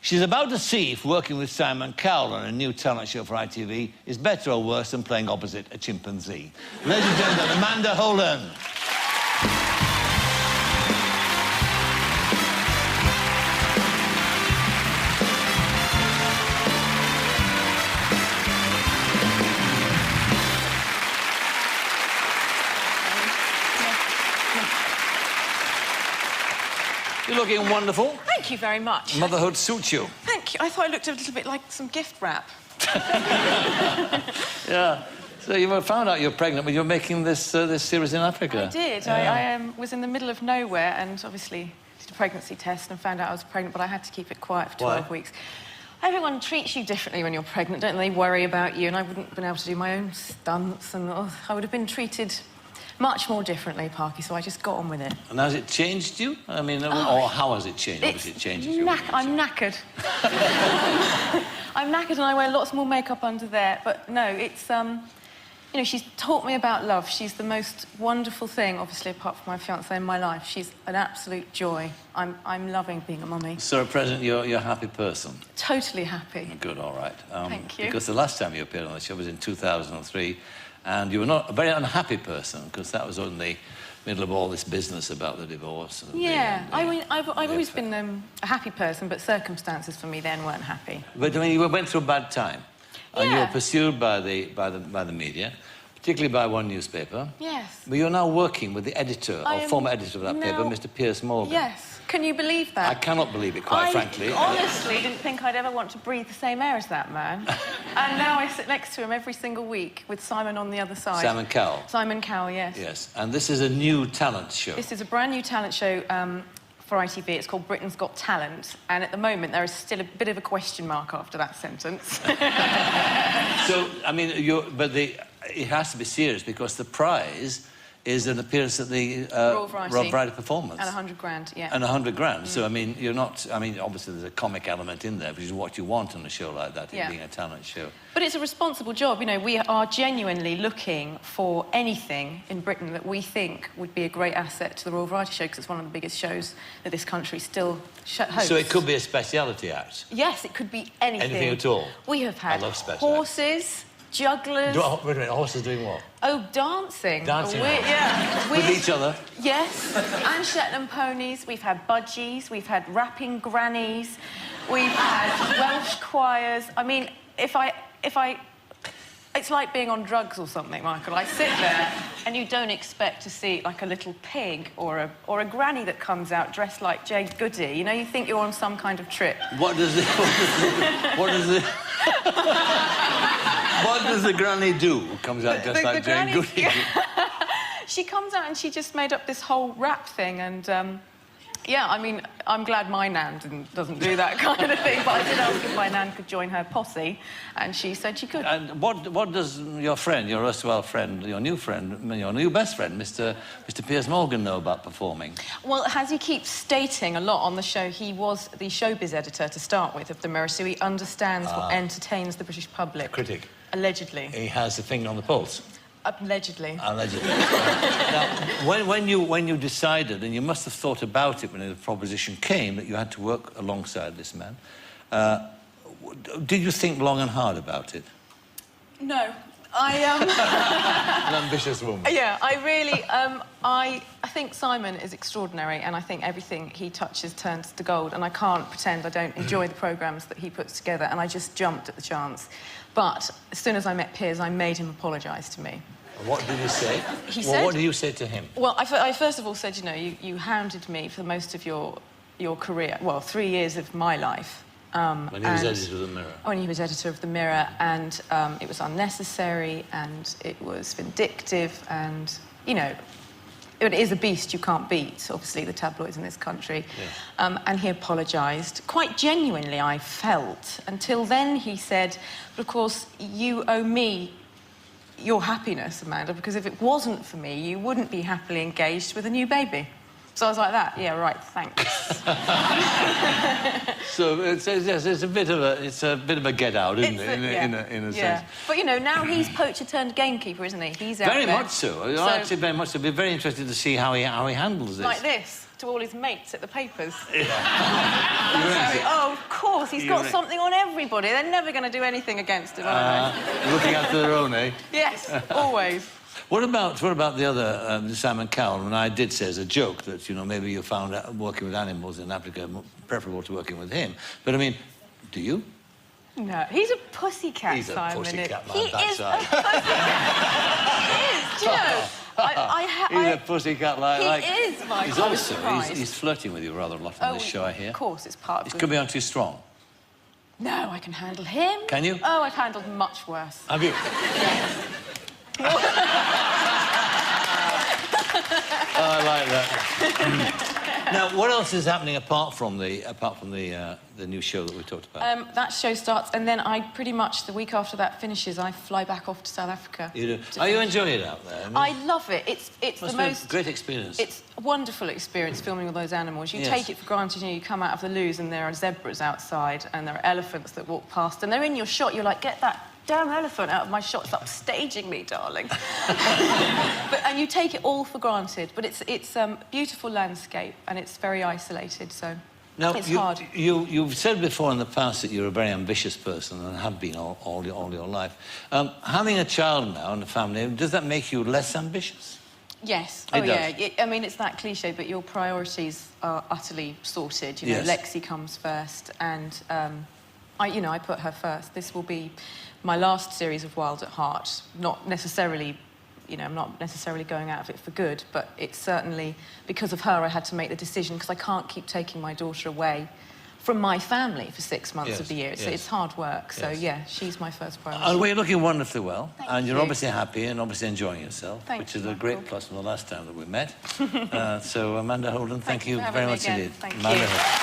She's about to see if working with Simon Cowell on a new talent show for ITV is better or worse than playing opposite a chimpanzee. Ladies and gentlemen, Amanda Holden. You're looking wonderful. Thank you very much. Motherhood suits you. Thank you. I thought it looked a little bit like some gift wrap. Yeah. So you found out you're pregnant, but you're making this series in Africa. I did. Yeah. I was in the middle of nowhere and obviously did a pregnancy test and found out I was pregnant, but I had to keep it quiet for 12 weeks. Everyone treats you differently when you're pregnant, don't they? They worry about you, and I wouldn't have been able to do my own stunts, and I would have been treated much more differently, Parky, so I just got on with it. And has it changed you? I mean, or how has it changed? Obviously, it changes you. I'm knackered. I'm knackered and I wear lots more makeup under there, but no, it's, you know, she's taught me about love. She's the most wonderful thing, obviously, apart from my fiancé in my life. She's an absolute joy. I'm loving being a mummy. So at present, you're a happy person? Totally happy. Good, all right. Thank you. Because the last time you appeared on the show was in 2003, and you were not a very unhappy person, because that was in the middle of all this business about the divorce. And I mean, I've always been a happy person, but circumstances for me then weren't happy. But I mean, you went through a bad time. And you were pursued by the media, particularly by one newspaper. Yes. But you're now working with the editor, or former editor of that paper, Mr. Piers Morgan. Yes. Can you believe that? I cannot believe it, quite frankly. I honestly didn't think I'd ever want to breathe the same air as that man. And now I sit next to him every single week with Simon on the other side. Simon Cowell. Simon Cowell, yes. Yes. And this is a new talent show. This is a brand new talent show for ITV. It's called Britain's Got Talent. And at the moment, there is still a bit of a question mark after that sentence. So, I mean, it has to be serious, because the prize is an appearance at the Royal Variety Performance. And 100 grand, yeah. And 100 grand. So, I mean, you're not... I mean, obviously, there's a comic element in there, which is what you want on a show like that, it being a talent show. But it's a responsible job. You know, we are genuinely looking for anything in Britain that we think would be a great asset to the Royal Variety Show, because it's one of the biggest shows that this country still hosts. So it could be a speciality act? Yes, it could be anything. Anything at all? We have had horses, jugglers... Wait a minute, horses doing what? Oh, dancing. Dancing? Yeah. With each other? Yes. And Shetland ponies. We've had budgies. We've had rapping grannies. We've had Welsh choirs. I mean, if I... It's like being on drugs or something, Michael. I sit there and you don't expect to see, like, a little pig or a granny that comes out dressed like Jade Goody. You know, you think you're on some kind of trip. What does the granny do who comes out just like Jane Goody? She comes out and she just made up this whole rap thing, and yeah, I mean, I'm glad my nan doesn't do that kind of thing, but I did ask if my nan could join her posse, and she said she could. And what does your friend, your erstwhile friend, your new best friend, Mr. Piers Morgan, know about performing? Well, as he keeps stating a lot on the show, he was the showbiz editor to start with of The Mirror, so he understands what entertains the British public. Critic. Allegedly. He has the finger on the pulse. Allegedly. Allegedly. Now, when you decided, and you must have thought about it when the proposition came, that you had to work alongside this man, did you think long and hard about it? No. An ambitious woman. Yeah, I really... I think Simon is extraordinary, and I think everything he touches turns to gold, and I can't pretend I don't enjoy the programmes that he puts together, and I just jumped at the chance. But as soon as I met Piers, I made him apologise to me. And what did he say? He said... What did you say to him? Well, I first of all said, you know, you hounded me for most of your career, well, 3 years of my life. When he was editor of The Mirror. When he was editor of The Mirror, and it was unnecessary, and it was vindictive, and, you know, it is a beast you can't beat, obviously, the tabloids in this country. Yeah. And he apologised. Quite genuinely, I felt. Until then, he said, but of course, you owe me your happiness, Amanda, because if it wasn't for me, you wouldn't be happily engaged with a new baby. So I was like that. Yeah, right, thanks. So it's a bit of a get out, isn't it? In a sense. But you know, now he's poacher turned gamekeeper, isn't he? He's out there. Very much so. Actually, very much so. I'd be very interested to see how he handles this. Like this, to all his mates at the papers. Yeah. Oh, of course, He's got something on everybody. They're never going to do anything against him, are they? Looking after their own, eh? Yes, always. What about the other Simon Cowell? And I did say as a joke that, you know, maybe you found out working with animals in Africa preferable to working with him. But, I mean, do you? No, he's a pussycat, He's a Simon. pussycat, man, He is a backside. pussycat. He is, do you know? He's a pussycat like... He is, Michael. He's also... He's flirting with you rather a lot on this show, I hear. Of course, it's part of It the... could be on too strong. No, I can handle him. Can you? Oh, I've handled much worse. Have you? Yes. Oh, I like that. Now, what else is happening apart from the new show that we talked about? That show starts, and then I pretty much, the week after that finishes, I fly back off to South Africa. You do? Are you enjoying it out there? I love it. It's the most... great experience. It's a wonderful experience filming all those animals. You take it for granted, you know, you come out of the loos and there are zebras outside and there are elephants that walk past and they're in your shot. You're like, get that damn elephant out of my shot. Stop staging me, darling. And you take it all for granted. But it's a beautiful landscape and it's very isolated, so now, it's hard. You've said before in the past that you're a very ambitious person and have been all your life. Having a child now and a family, does that make you less ambitious? Yes. It does. Yeah. I mean, it's that cliche, but your priorities are utterly sorted. You know, Yes. Lexi comes first, and I put her first. This will be my last series of Wild at Heart. Not necessarily, you know, I'm not necessarily going out of it for good, but it's certainly because of her I had to make the decision because I can't keep taking my daughter away from my family for 6 months of the year. It's hard work. So, yeah, she's my first priority. And well, you're looking wonderfully well. Thank you're you. obviously happy and obviously enjoying yourself, Thank which you, is a Michael. great plus from the last time that we met. So, Amanda Holden, thank Thank you you for very having me much again. indeed. Thank Amanda you. Holden.